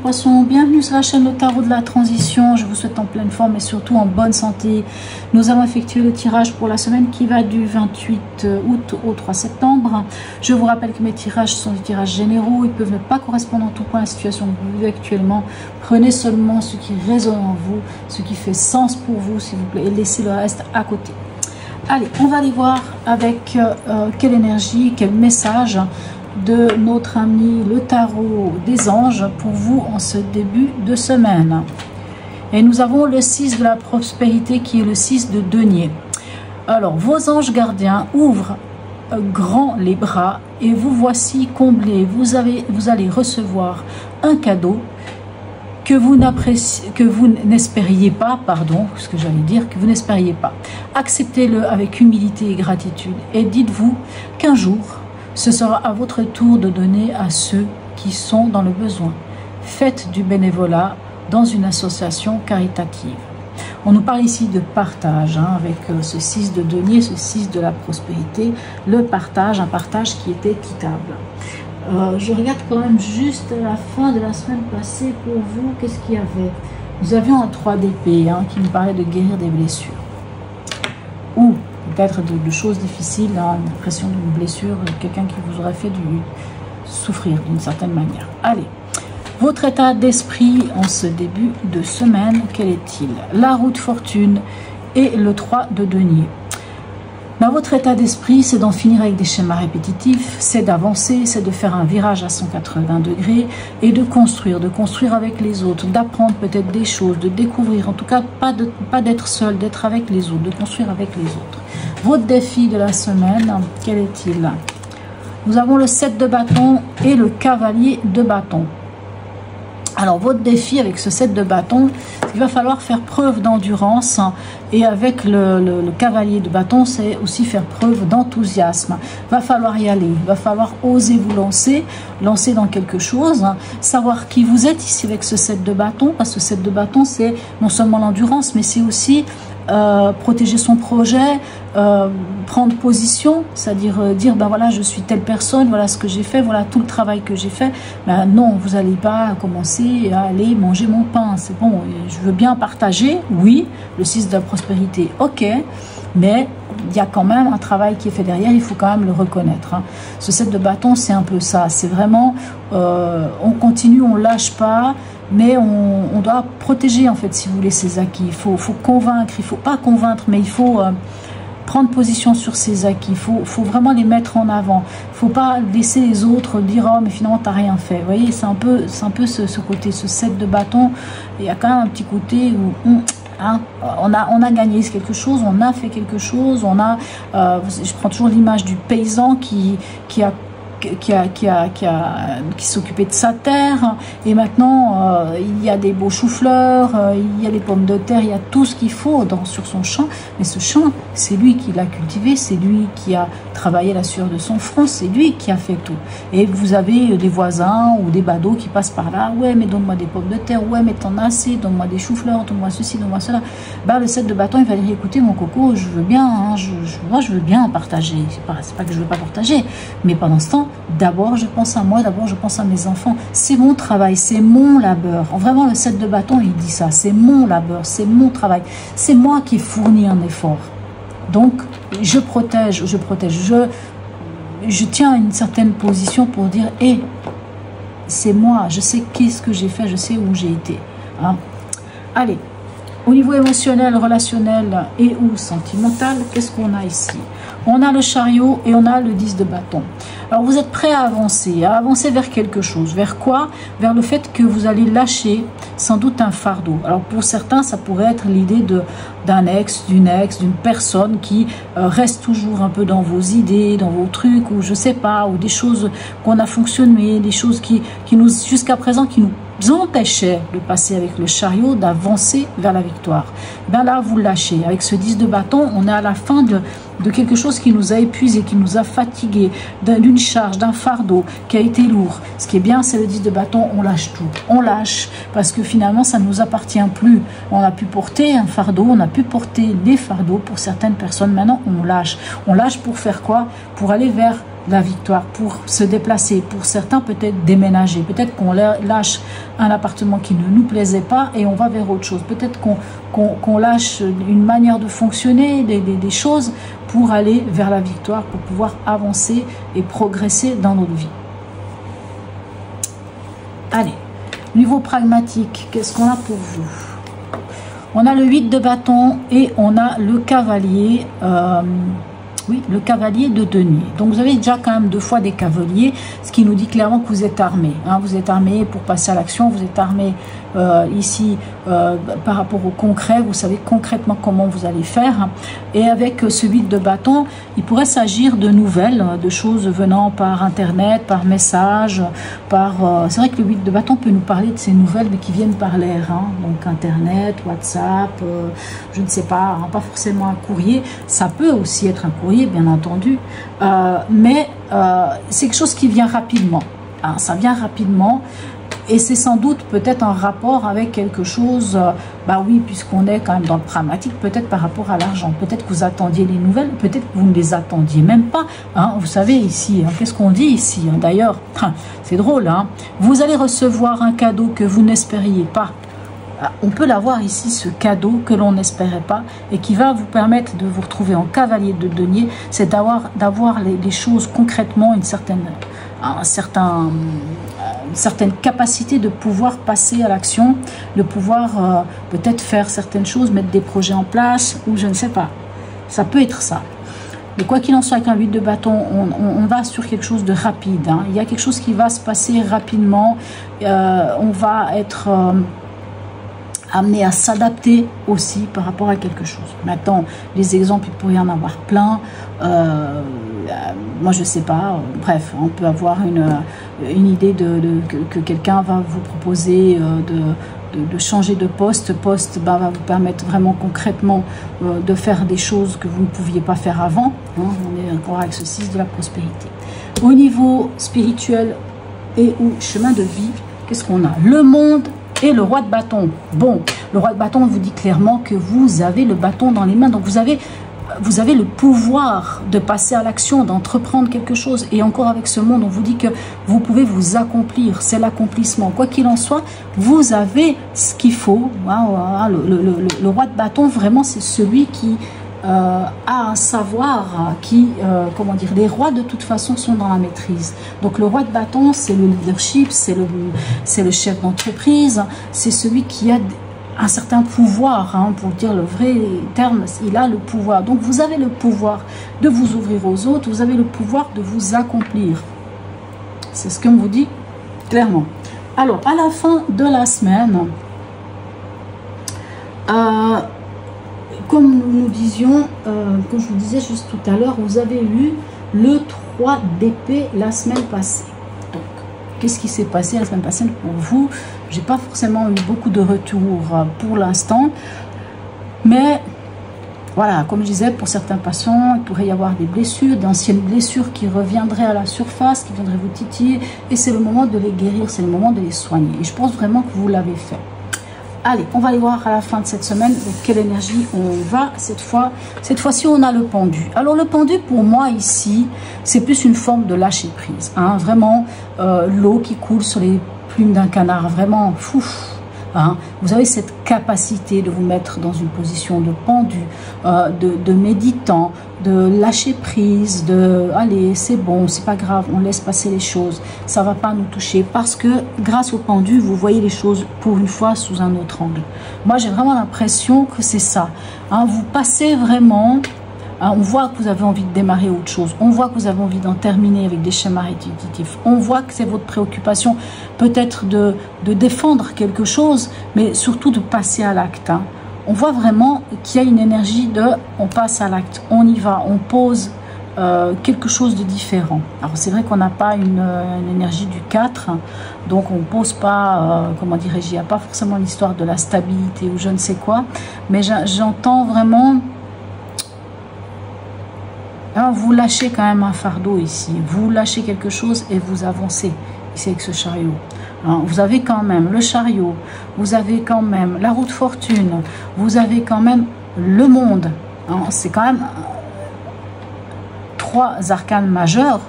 poissons, bienvenue sur la chaîne Le Tarot de la Transition. Je vous souhaite en pleine forme et surtout en bonne santé. Nous allons effectuer le tirage pour la semaine qui va du 28 août au 3 septembre. Je vous rappelle que mes tirages sont des tirages généraux, ils peuvent ne pas correspondre en tout point à la situation que vous vivez actuellement. Prenez seulement ce qui résonne en vous, ce qui fait sens pour vous s'il vous plaît, et laissez le reste à côté. Allez, on va aller voir avec quelle énergie, quel message de notre ami le tarot des anges pour vous en ce début de semaine. Et nous avons le 6 de la prospérité qui est le 6 de denier. Alors, vos anges gardiens ouvrent grand les bras et vous voici comblés. Vous allez recevoir un cadeau que vous n'espériez pas, pardon, ce que j'allais dire, que vous n'espériez pas. Acceptez-le avec humilité et gratitude et dites-vous qu'un jour, ce sera à votre tour de donner à ceux qui sont dans le besoin. Faites du bénévolat dans une association caritative. On nous parle ici de partage, avec ce 6 de denier, ce 6 de la prospérité, le partage, un partage qui est équitable. Je regarde quand même juste à la fin de la semaine passée pour vous, qu'est-ce qu'il y avait? Nous avions un 3 d'épée qui nous parlait de guérir des blessures. Ou peut-être de choses difficiles, l'impression d'une blessure, quelqu'un qui vous aurait fait souffrir d'une certaine manière. Allez, votre état d'esprit en ce début de semaine, quel est-il? La roue de fortune et le 3 de denier. Votre état d'esprit, c'est d'en finir avec des schémas répétitifs, c'est d'avancer, c'est de faire un virage à 180 degrés et de construire avec les autres, d'apprendre peut-être des choses, de découvrir, en tout cas pas d'être seul, d'être avec les autres, de construire avec les autres. Votre défi de la semaine, quel est-il? Nous avons le 7 de bâton et le cavalier de bâton. Alors, votre défi avec ce 7 de bâton, il va falloir faire preuve d'endurance. Et avec le cavalier de bâton, c'est aussi faire preuve d'enthousiasme. Va falloir y aller, va falloir oser vous lancer dans quelque chose. Savoir qui vous êtes ici avec ce 7 de bâton. Parce que ce 7 de bâton, c'est non seulement l'endurance, mais c'est aussi protéger son projet, prendre position, c'est-à-dire dire ben voilà, je suis telle personne, voilà ce que j'ai fait, voilà tout le travail que j'ai fait. Ben non, vous n'allez pas commencer à aller manger mon pain, c'est bon, je veux bien partager, oui, le 6 de la prospérité, ok, mais il y a quand même un travail qui est fait derrière, il faut quand même le reconnaître. Ce 7 de bâton, c'est un peu ça, c'est vraiment, on continue, on lâche pas, mais on doit protéger en fait, si vous voulez, ses acquis. Il faut convaincre, il ne faut pas convaincre, mais il faut prendre position sur ses acquis. Il faut vraiment les mettre en avant. Il ne faut pas laisser les autres dire « Oh, mais finalement, tu n'as rien fait ». Vous voyez, c'est un peu ce côté, ce 7 de bâton. Il y a quand même un petit côté où on a gagné quelque chose, on a fait quelque chose. Je prends toujours l'image du paysan qui s'occupait de sa terre et maintenant il y a des beaux choux-fleurs, il y a des pommes de terre, il y a tout ce qu'il faut sur son champ, mais ce champ c'est lui qui l'a cultivé, c'est lui qui a travaillé la sueur de son front, c'est lui qui a fait tout. Et vous avez des voisins ou des badauds qui passent par là, ouais mais donne-moi des pommes de terre, ouais mais t'en as assez, donne-moi des choux-fleurs, donne-moi ceci, donne-moi cela. Le 7 de bâton il va dire écoutez mon coco, je veux bien, moi je veux bien partager, c'est pas que je veux pas partager, mais pendant ce temps d'abord je pense à moi, d'abord je pense à mes enfants, c'est mon travail, c'est mon labeur. Vraiment le 7 de bâton il dit ça, c'est mon labeur, c'est mon travail, c'est moi qui fournis un effort. Donc je protège, je tiens à une certaine position pour dire hé, c'est moi, je sais qu'est-ce que j'ai fait, je sais où j'ai été. Allez, au niveau émotionnel, relationnel et ou sentimental, qu'est-ce qu'on a ici? On a le chariot et on a le 10 de bâton. Alors vous êtes prêt à avancer vers quelque chose. Vers quoi? Vers le fait que vous allez lâcher sans doute un fardeau. Alors pour certains, ça pourrait être l'idée d'un ex, d'une personne qui reste toujours un peu dans vos idées, dans vos trucs, ou je sais pas, ou des choses qu'on a fonctionné, des choses qui nous, jusqu'à présent, qui nous empêchait de passer avec le chariot, d'avancer vers la victoire. Là, vous lâchez. Avec ce 10 de bâton, on est à la fin de quelque chose qui nous a épuisé, qui nous a fatigué, d'une charge, d'un fardeau qui a été lourd. Ce qui est bien, c'est le 10 de bâton, on lâche tout. On lâche parce que finalement, ça ne nous appartient plus. On a pu porter un fardeau, on a pu porter des fardeaux pour certaines personnes. Maintenant, on lâche. On lâche pour faire quoi? Pour aller vers la victoire, pour se déplacer, pour certains peut-être déménager, peut-être qu'on lâche un appartement qui ne nous plaisait pas et on va vers autre chose, peut-être qu'on lâche une manière de fonctionner, des choses pour aller vers la victoire, pour pouvoir avancer et progresser dans notre vie. Allez, niveau pragmatique, qu'est-ce qu'on a pour vous? On a le 8 de bâton et on a le cavalier, oui, le cavalier de denier. Donc vous avez déjà quand même 2 fois des cavaliers, ce qui nous dit clairement que vous êtes armé. Hein, vous êtes armé pour passer à l'action, vous êtes armé ici par rapport au concret, vous savez concrètement comment vous allez faire. Et avec ce 8 de bâton, il pourrait s'agir de nouvelles, de choses venant par internet, par message, par... c'est vrai que le 8 de bâton peut nous parler de ces nouvelles mais qui viennent par l'air, hein, donc internet, WhatsApp, je ne sais pas, hein, pas forcément un courrier, ça peut aussi être un courrier bien entendu, mais c'est quelque chose qui vient rapidement, hein, ça vient rapidement. Et c'est sans doute peut-être en rapport avec quelque chose, bah oui, puisqu'on est quand même dans le pragmatique, peut-être par rapport à l'argent. Peut-être que vous attendiez les nouvelles, peut-être que vous ne les attendiez même pas. Hein, vous savez ici, hein, qu'est-ce qu'on dit ici hein, d'ailleurs, c'est drôle, hein, vous allez recevoir un cadeau que vous n'espériez pas. On peut l'avoir ici, ce cadeau que l'on n'espérait pas et qui va vous permettre de vous retrouver en cavalier de denier, c'est d'avoir les choses concrètement, une certaine capacité de pouvoir passer à l'action, de pouvoir peut-être faire certaines choses, mettre des projets en place ou je ne sais pas. Ça peut être ça. Mais quoi qu'il en soit, avec un 8 de bâton, on va sur quelque chose de rapide. Hein. Il y a quelque chose qui va se passer rapidement. On va être... amené à s'adapter aussi par rapport à quelque chose. Maintenant, les exemples, il pourrait y en avoir plein. Moi, je sais pas. Bref, on peut avoir une idée que quelqu'un va vous proposer de changer de poste. Poste va vous permettre vraiment concrètement de faire des choses que vous ne pouviez pas faire avant. Hein. On est encore avec ce 6 de la prospérité. Au niveau spirituel et ou chemin de vie, qu'est-ce qu'on a? Le monde et le roi de bâton. Bon, le roi de bâton vous dit clairement que vous avez le bâton dans les mains. Donc vous avez le pouvoir de passer à l'action, d'entreprendre quelque chose. Et encore avec ce monde, on vous dit que vous pouvez vous accomplir. C'est l'accomplissement. Quoi qu'il en soit, vous avez ce qu'il faut. Le roi de bâton, vraiment, c'est celui qui a un savoir qui, comment dire, les rois de toute façon sont dans la maîtrise. Donc le roi de bâton, c'est le leadership, c'est le chef d'entreprise, c'est celui qui a un certain pouvoir, hein, pour dire le vrai terme, il a le pouvoir. Donc vous avez le pouvoir de vous ouvrir aux autres, vous avez le pouvoir de vous accomplir. C'est ce qu'on vous dit clairement. Alors, à la fin de la semaine, comme nous disions, comme je vous disais juste tout à l'heure, vous avez eu le 3 d'épée la semaine passée. Donc, qu'est-ce qui s'est passé la semaine passée pour vous? J'ai pas forcément eu beaucoup de retours pour l'instant, mais voilà, comme je disais, pour certains patients, il pourrait y avoir des blessures, d'anciennes blessures qui reviendraient à la surface, qui viendraient vous titiller, et c'est le moment de les guérir, c'est le moment de les soigner. Et je pense vraiment que vous l'avez fait. Allez, on va aller voir à la fin de cette semaine avec quelle énergie on va cette fois. Cette fois-ci, on a le pendu. Alors, le pendu, pour moi, ici, c'est plus une forme de lâcher prise. Hein, vraiment, l'eau qui coule sur les plumes d'un canard. Vraiment, fouf. Hein, vous avez cette capacité de vous mettre dans une position de pendu, de méditant, de lâcher prise, de allez, c'est bon, c'est pas grave, on laisse passer les choses, ça va pas nous toucher, parce que grâce au pendu, vous voyez les choses pour une fois sous un autre angle. Moi, j'ai vraiment l'impression que c'est ça. Hein, vous passez vraiment. On voit que vous avez envie de démarrer autre chose. On voit que vous avez envie d'en terminer avec des schémas répétitifs. On voit que c'est votre préoccupation peut-être de défendre quelque chose, mais surtout de passer à l'acte. Hein. On voit vraiment qu'il y a une énergie de on passe à l'acte, on y va, on pose quelque chose de différent. Alors c'est vrai qu'on n'a pas une énergie du 4, donc on ne pose pas, comment dirais-je, il n'y a pas forcément l'histoire de la stabilité ou je ne sais quoi, mais j'entends vraiment... Alors, vous lâchez quand même un fardeau ici, vous lâchez quelque chose et vous avancez ici avec ce chariot. Alors, vous avez quand même le chariot, vous avez quand même la roue de fortune, vous avez quand même le monde. C'est quand même 3 arcanes majeurs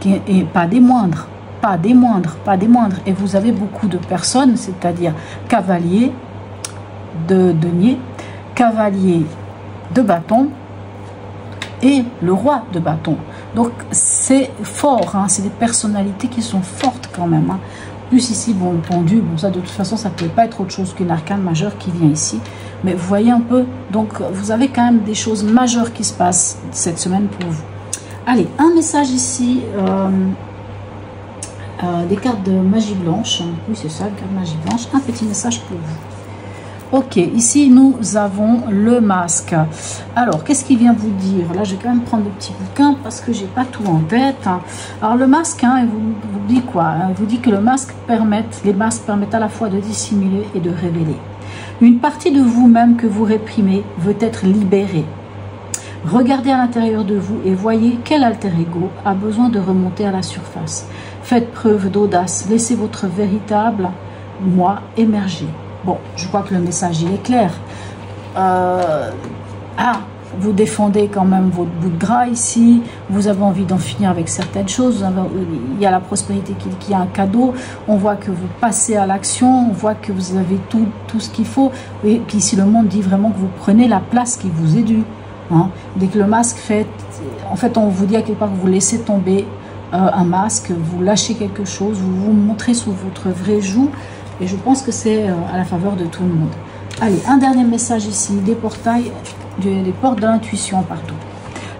et pas des moindres, pas des moindres, pas des moindres. Et vous avez beaucoup de personnes, c'est-à-dire cavalier de denier, cavalier de bâton et le roi de bâton. Donc c'est fort, hein, c'est des personnalités qui sont fortes quand même. Hein. Plus ici, bon, le pendu, bon, ça de toute façon, ça ne peut pas être autre chose qu'une arcane majeure qui vient ici. Mais vous voyez un peu, donc vous avez quand même des choses majeures qui se passent cette semaine pour vous. Allez, un message ici, des cartes de magie blanche. Oui, c'est ça, une carte de magie blanche. Un petit message pour vous. Ok, ici nous avons le masque. Alors, qu'est-ce qu'il vient vous dire? Là, je vais quand même prendre le petit bouquin parce que j'ai pas tout en tête. Alors, le masque, hein, il vous dit quoi? Il vous dit que les masques permettent à la fois de dissimuler et de révéler. Une partie de vous-même que vous réprimez veut être libérée. Regardez à l'intérieur de vous et voyez quel alter ego a besoin de remonter à la surface. Faites preuve d'audace, laissez votre véritable moi émerger. Bon, je crois que le message il est clair. Vous défendez quand même votre bout de gras ici. Vous avez envie d'en finir avec certaines choses. Il y a la prospérité qui a un cadeau. On voit que vous passez à l'action. On voit que vous avez tout ce qu'il faut. Et puis ici, le monde dit vraiment que vous prenez la place qui vous est due. Hein. Dès que le masque fait... En fait, on vous dit à quelque part que vous laissez tomber un masque. Vous lâchez quelque chose. Vous vous montrez sous votre vraie joue. Et je pense que c'est à la faveur de tout le monde. Allez, un dernier message ici. Des portails, des portes de l'intuition partout.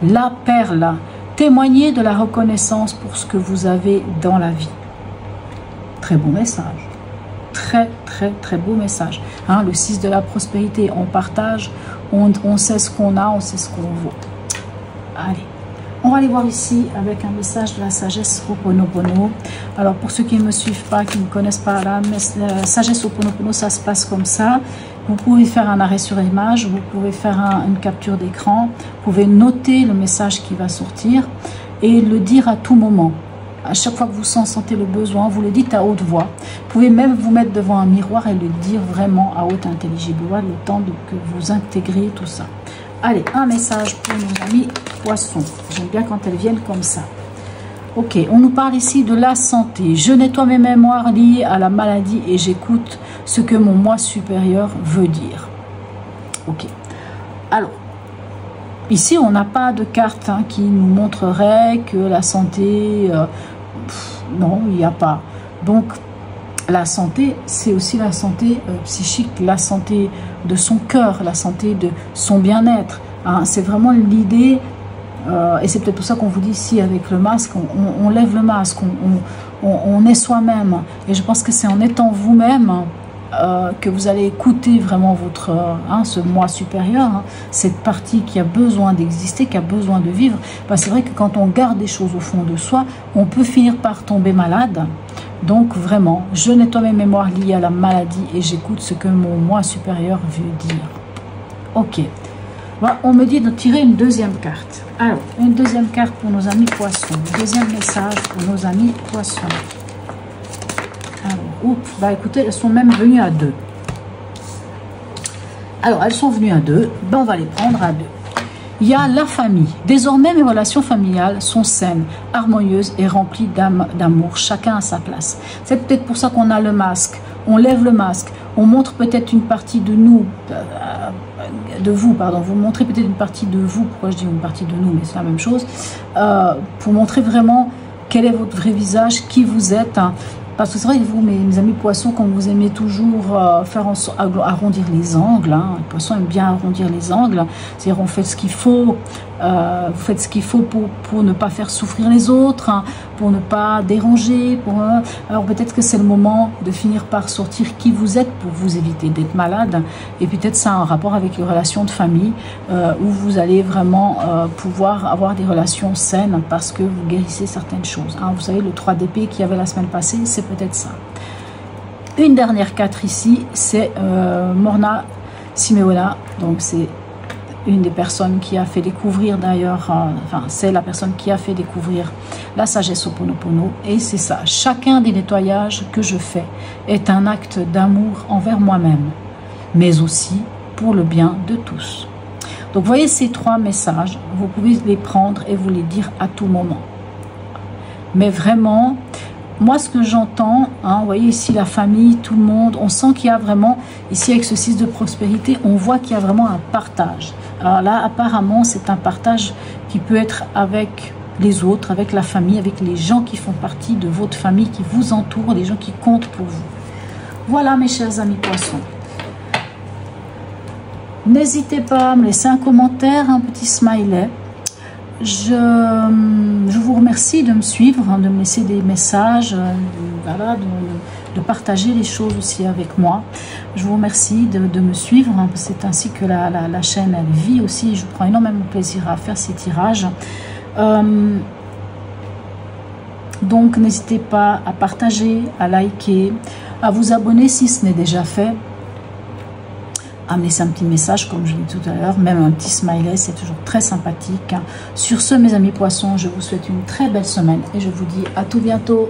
La perle. Témoignez de la reconnaissance pour ce que vous avez dans la vie. Très beau message. Très, très, très beau message. Hein, le 6 de la prospérité. On partage. On sait ce qu'on a. On sait ce qu'on vaut. Allez. On va aller voir ici avec un message de la sagesse Ho'oponopono. Alors pour ceux qui ne me suivent pas, qui ne connaissent pas la sagesse Ho'oponopono, ça se passe comme ça. Vous pouvez faire un arrêt sur image, vous pouvez faire une capture d'écran, vous pouvez noter le message qui va sortir et le dire à tout moment. À chaque fois que vous sentez le besoin, vous le dites à haute voix. Vous pouvez même vous mettre devant un miroir et le dire vraiment à haute intelligible voix, le temps que vous intégriez tout ça. Allez, un message pour nos amis poissons. J'aime bien quand elles viennent comme ça. Ok, on nous parle ici de la santé. Je nettoie mes mémoires liées à la maladie et j'écoute ce que mon moi supérieur veut dire. Ok. Alors, ici, on n'a pas de carte qui nous montrerait que la santé... non, il n'y a pas. Donc, la santé, c'est aussi la santé psychique, la santé de son cœur, la santé de son bien-être. Hein. C'est vraiment l'idée, et c'est peut-être pour ça qu'on vous dit ici avec le masque, on lève le masque, on est soi-même. Et je pense que c'est en étant vous-même que vous allez écouter vraiment votre, ce moi supérieur, cette partie qui a besoin d'exister, qui a besoin de vivre. C'est vrai que quand on garde des choses au fond de soi, on peut finir par tomber malade. Donc vraiment, je nettoie mes mémoires liées à la maladie et j'écoute ce que mon moi supérieur veut dire. Ok. Voilà, on me dit de tirer une deuxième carte. Alors, une deuxième carte pour nos amis poissons. Deuxième message pour nos amis poissons. Alors, écoutez, elles sont même venues à deux. Alors, elles sont venues à deux. On va les prendre à deux. Il y a la famille. Désormais, mes relations familiales sont saines, harmonieuses et remplies d'amour. Chacun à sa place. C'est peut-être pour ça qu'on a le masque. On lève le masque. On montre peut-être une partie de nous, Vous montrez peut-être une partie de vous. Pourquoi je dis une partie de nous, mais c'est la même chose. Pour montrer vraiment quel est votre vrai visage, qui vous êtes. Parce que c'est vrai que vous, mes amis poissons, quand vous aimez toujours arrondir les angles, les poissons aiment bien arrondir les angles, c'est-à-dire on fait ce qu'il faut, vous faites ce qu'il faut pour ne pas faire souffrir les autres, pour ne pas déranger. Alors peut-être que c'est le moment de finir par sortir qui vous êtes pour vous éviter d'être malade. Et peut-être ça a un rapport avec les relations de famille, où vous allez vraiment pouvoir avoir des relations saines parce que vous guérissez certaines choses. Vous savez, le 3 d'épée qu'il y avait la semaine passée, c'est peut-être ça. Une dernière 4 ici, c'est Morna Simeona. Donc c'est une des personnes qui a fait découvrir d'ailleurs, c'est la personne qui a fait découvrir la sagesse Ho'oponopono. Et c'est ça, chacun des nettoyages que je fais est un acte d'amour envers moi-même, mais aussi pour le bien de tous. Donc voyez ces 3 messages, vous pouvez les prendre et vous les dire à tout moment. Mais vraiment, moi ce que j'entends, hein, vous voyez ici la famille, tout le monde, on sent qu'il y a vraiment, ici avec ce 6 de prospérité, on voit qu'il y a vraiment un partage. Alors là, apparemment, c'est un partage qui peut être avec les autres, avec la famille, avec les gens qui font partie de votre famille, qui vous entourent, les gens qui comptent pour vous. Voilà mes chers amis poissons. N'hésitez pas à me laisser un commentaire, un petit smiley. Je vous remercie de me suivre, hein, de me laisser des messages, voilà, de partager les choses aussi avec moi. Je vous remercie de me suivre, hein, c'est ainsi que la chaîne elle vit aussi. Je prends énormément plaisir à faire ces tirages. Donc n'hésitez pas à partager, à liker, à vous abonner si ce n'est déjà fait, à me laisser un petit message comme je l'ai dit tout à l'heure, même un petit smiley, c'est toujours très sympathique. Sur ce mes amis poissons, je vous souhaite une très belle semaine et je vous dis à tout bientôt.